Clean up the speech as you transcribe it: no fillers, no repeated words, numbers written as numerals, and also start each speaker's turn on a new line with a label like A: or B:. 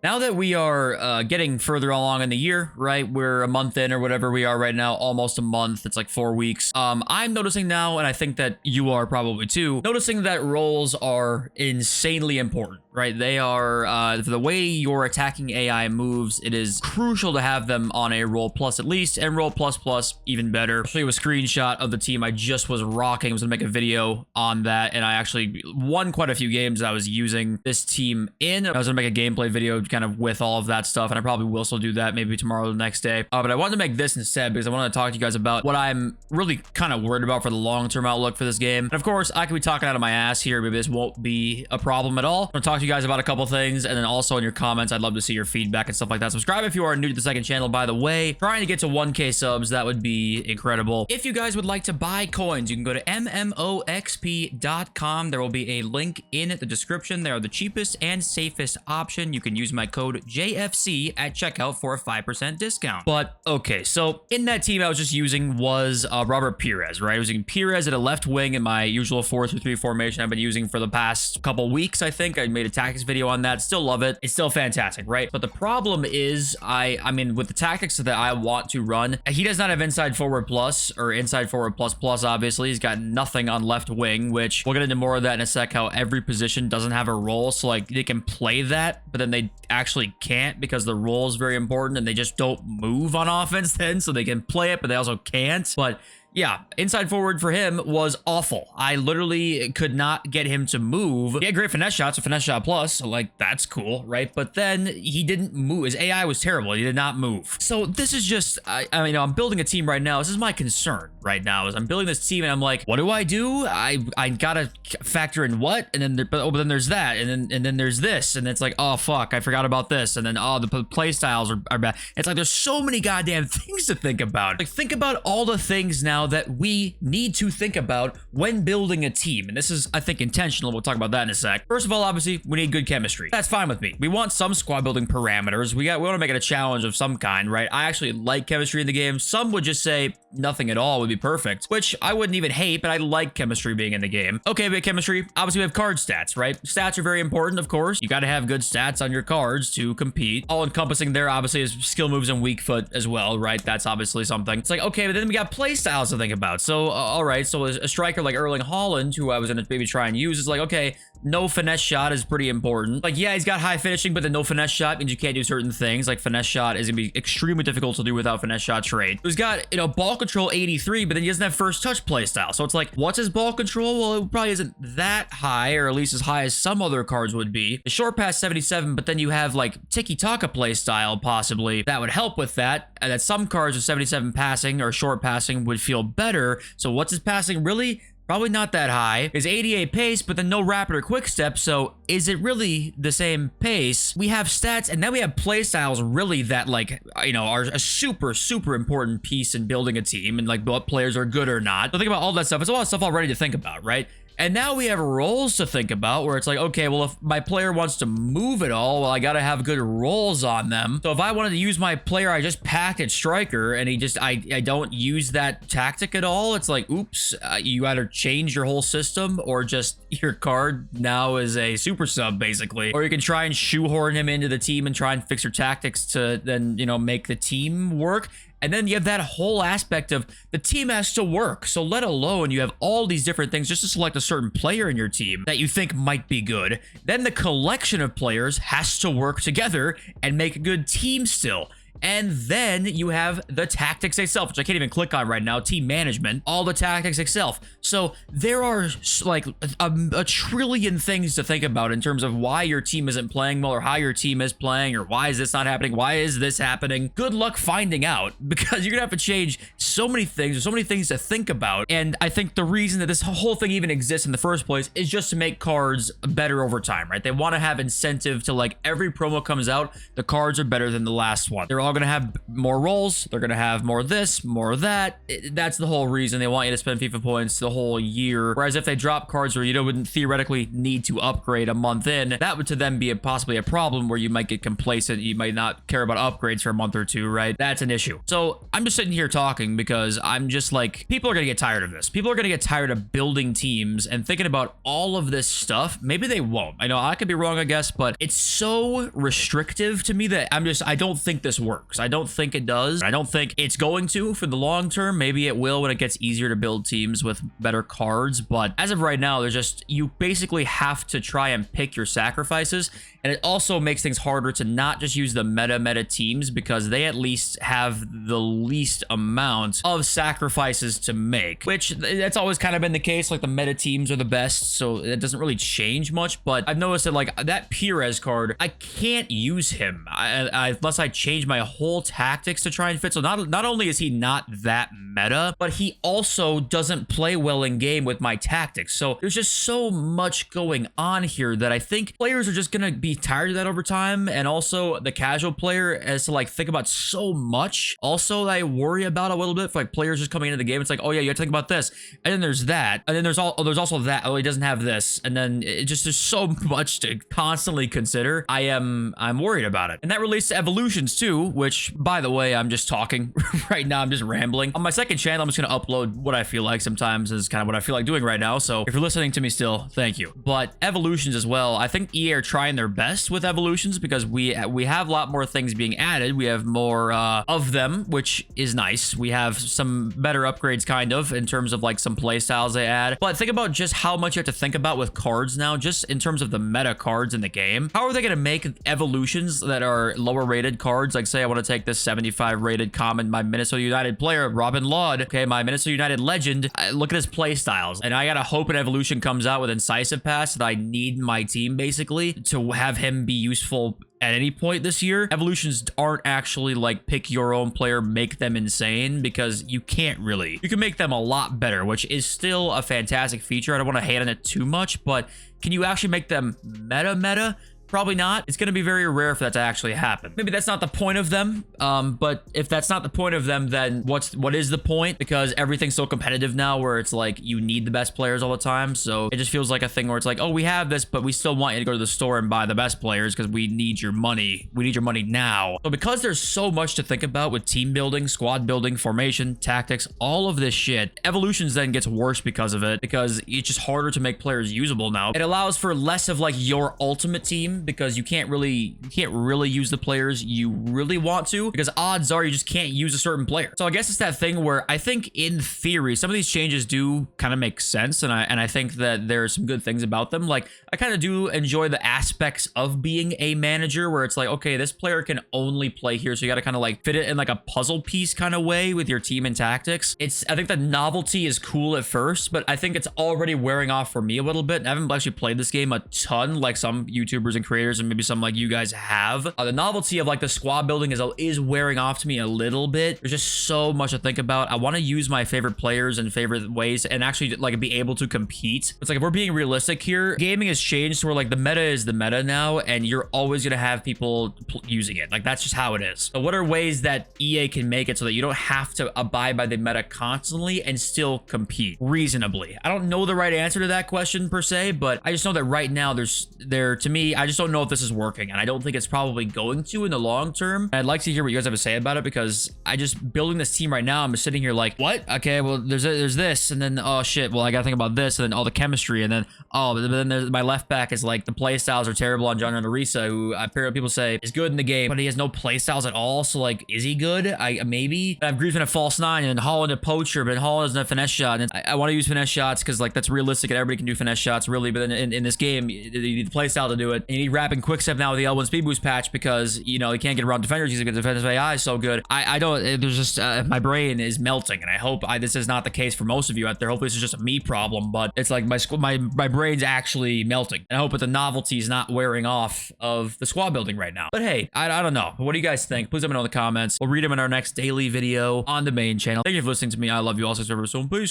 A: Now that we are getting further along in the year, right? We're a month in or whatever we are right now, almost a month. It's like 4 weeks. I'm noticing now, and I think that you are probably too, noticing that roles are insanely important, right? They are, the way your attacking AI moves, it is crucial to have them on a role plus at least, and role plus plus even better. I'll show you a screenshot of the team I just was rocking. I was gonna make a video on that, and I actually won quite a few games that I was using this team in. I was gonna make a gameplay video kind of with all of that stuff, and I probably will still do that maybe tomorrow or the next day. But I wanted to make this instead because I wanted to talk to you guys about what I'm really kind of worried about for the long-term outlook for this game. And of course, I could be talking out of my ass here. Maybe this won't be a problem at all. I'm gonna talk to you guys about a couple things, and then also in your comments, I'd love to see your feedback and stuff like that. Subscribe if you are new to the second channel, by the way. Trying to get to 1K subs, that would be incredible. If you guys would like to buy coins, you can go to MMOXP.com. There will be a link in the description. They are the cheapest and safest option. You can use my code JFC at checkout for a 5% discount. But okay, so in that team I was just using was Robert Pires, right? I was using Pires at a left wing in my usual 4-3-3 formation I've been using for the past couple weeks. I think I made a tactics video on that. Still love it. It's still fantastic, right? But the problem is, I mean, with the tactics that I want to run, he does not have inside forward plus or inside forward plus plus. Obviously, he's got nothing on left wing, which we'll get into more of that in a sec. How every position doesn't have a role, so like they can play that, but then they actually can't because the role is very important and they just don't move on offense then, so they can play it but they also can't. But yeah, inside forward for him was awful. I literally could not get him to move. He had great finesse shots, a finesse shot plus, so like that's cool, right? But then he didn't move. His AI was terrible. He did not move. So this is just, I mean, I'm building a team right now. This is my concern right now. Is I'm building this team and I'm like, what do? I gotta factor in what, and then but then there's that, and then there's this, and it's like, oh fuck, I forgot about this, and then oh the playstyles are bad. It's like there's so many goddamn things to think about. Like think about all the things now that we need to think about when building a team. And this is, I think, intentional. We'll talk about that in a sec. First of all, obviously, we need good chemistry. That's fine with me. We want some squad building parameters. We want to make it a challenge of some kind, right? I actually like chemistry in the game. Some would just say nothing at all would be perfect, which I wouldn't even hate, but I like chemistry being in the game. Okay, but chemistry, obviously we have card stats, right? Stats are very important, of course. You got to have good stats on your cards to compete. All encompassing there, obviously, is skill moves and weak foot as well, right? That's obviously something. It's like, okay, but then we got play styles to think about. So, all right, so a striker like Erling Haaland, who I was going to maybe try and use, is like, okay, no finesse shot is pretty important. Like, yeah, he's got high finishing, but the no finesse shot means you can't do certain things. Like, finesse shot is going to be extremely difficult to do without finesse shot trait. He's got, you know, ball control 83, but then he doesn't have first touch playstyle. So it's like, what's his ball control? Well, it probably isn't that high, or at least as high as some other cards would be. The short pass 77, but then you have like tiki-taka playstyle possibly. That would help with that. And that some cards with 77 passing or short passing would feel better. So what's his passing really? Probably not that high. Is 88 pace, but then no rapid or quick step. So is it really the same pace? We have stats, and then we have play styles really that, like, you know, are a super, super important piece in building a team and like what players are good or not. So think about all that stuff. It's a lot of stuff already to think about, right? And now we have roles to think about where it's like, okay, well, if my player wants to move at all, well, I got to have good roles on them. So if I wanted to use my player I just packed at striker and he just, I don't use that tactic at all, it's like, oops, you either change your whole system or just your card now is a super sub, basically. Or you can try and shoehorn him into the team and try and fix your tactics to then, you know, make the team work. And then you have that whole aspect of the team has to work. So let alone you have all these different things just to select a certain player in your team that you think might be good. Then the collection of players has to work together and make a good team still. And then you have the tactics itself, which I can't even click on right now, team management, all the tactics itself. So there are like a trillion things to think about in terms of why your team isn't playing well or how your team is playing or why is this not happening? Why is this happening? Good luck finding out because you're gonna have to change so many things. There's so many things to think about. And I think the reason that this whole thing even exists in the first place is just to make cards better over time, right? They want to have incentive to, like, every promo comes out, the cards are better than the last one. They're all all going to have more roles. They're going to have more of this, more of that. That's the whole reason they want you to spend FIFA points the whole year. Whereas if they drop cards where you wouldn't theoretically need to upgrade a month in, that would to them be possibly a problem where you might get complacent. You might not care about upgrades for a month or two, right? That's an issue. So I'm just sitting here talking because I'm just like, people are going to get tired of this. People are going to get tired of building teams and thinking about all of this stuff. Maybe they won't. I know I could be wrong, I guess, but it's so restrictive to me that I don't think this works. I don't think it does. I don't think it's going to for the long term. Maybe it will when it gets easier to build teams with better cards. But as of right now, there's just, you basically have to try and pick your sacrifices. And it also makes things harder to not just use the meta teams because they at least have the least amount of sacrifices to make, which that's always kind of been the case. Like the meta teams are the best, so it doesn't really change much. But I've noticed that like that Pires card, I can't use him unless I change my whole tactics to try and fit. So not only is he not that meta, but he also doesn't play well in game with my tactics. So there's just so much going on here that I think players are just gonna be tired of that over time. And also the casual player has to like think about so much also that I worry about a little bit for like players just coming into the game. It's like, oh yeah, you have to think about this, and then there's that, and then there's also that, oh, he doesn't have this, and then it just, there's so much to constantly consider. I'm worried about it. And that relates to evolutions too, which by the way, I'm just talking right now. I'm just rambling. On my second channel, I'm just gonna upload what I feel like sometimes is kind of what I feel like doing right now. So if you're listening to me still, thank you. But evolutions as well, I think EA are trying their best with evolutions because we have a lot more things being added. We have more of them, which is nice. We have some better upgrades kind of in terms of like some playstyles they add. But think about just how much you have to think about with cards now, just in terms of the meta cards in the game. How are they going to make evolutions that are lower rated cards? Like say I want to take this 75 rated common, my Minnesota United player, Robin Lod. Okay, my Minnesota United legend. Look at his playstyles. And I got to hope an evolution comes out with Incisive Pass that I need in my team basically to have him be useful at any point this year. Evolutions aren't actually like pick your own player, make them insane, because you can't really. You can make them a lot better, which is still a fantastic feature. I don't want to hate on it too much, but can you actually make them meta? Probably not. It's going to be very rare for that to actually happen. Maybe that's not the point of them. But if that's not the point of them, then what is the point? Because everything's so competitive now where it's like you need the best players all the time. So it just feels like a thing where it's like, oh, we have this, but we still want you to go to the store and buy the best players because we need your money. We need your money now. So because there's so much to think about with team building, squad building, formation, tactics, all of this shit, evolutions then gets worse because of it, because it's just harder to make players usable now. It allows for less of like your ultimate team, because you can't really use the players you really want to, because odds are you just can't use a certain player. So I guess it's that thing where I think in theory some of these changes do kind of make sense, and I think that there's some good things about them. Like I kind of do enjoy the aspects of being a manager where it's like, okay, this player can only play here, so you got to kind of like fit it in like a puzzle piece kind of way with your team and tactics. I think the novelty is cool at first, but I think it's already wearing off for me a little bit. I haven't actually played this game a ton like some YouTubers and creators and maybe some like you guys have. The novelty of like the squad building is wearing off to me a little bit. There's just so much to think about. I want to use my favorite players and favorite ways and actually like be able to compete. It's like if we're being realistic here, gaming has changed to where like the meta is the meta now, and you're always gonna have people using it. Like that's just how it is. So what are ways that EA can make it so that you don't have to abide by the meta constantly and still compete reasonably? I don't know the right answer to that question per se, but I just know that right now to me, I just don't know if this is working, and I don't think it's probably going to in the long term. And I'd like to hear what you guys have to say about it, because I just building this team right now, I'm just sitting here like, what? Okay, well there's this, and then oh shit, well I gotta think about this, and then all the chemistry, and then oh, but then there's my left back is like the play styles are terrible on John Arisa, who apparently people say is good in the game, but he has no play styles at all. So like, is he good? Maybe. I have Griezmann a false nine, and Holland a poacher, but Holland doesn't have finesse shot, and I want to use finesse shots because like that's realistic and everybody can do finesse shots really, but then in this game you need the play style to do it, and you need rapid quick step now with the L1 speed boost patch, because you know you can't get around defenders because defensive AI is so good. I don't, there's just my brain is melting, and I hope this is not the case for most of you out there. Hopefully this is just a me problem, but it's like my brain's actually melting, and I hope that the novelty is not wearing off of the squad building right now. But hey, I don't know. What do you guys think? Please let me know in the comments. We'll read them in our next daily video on the main channel. Thank you for listening to me. I love you all. So peace.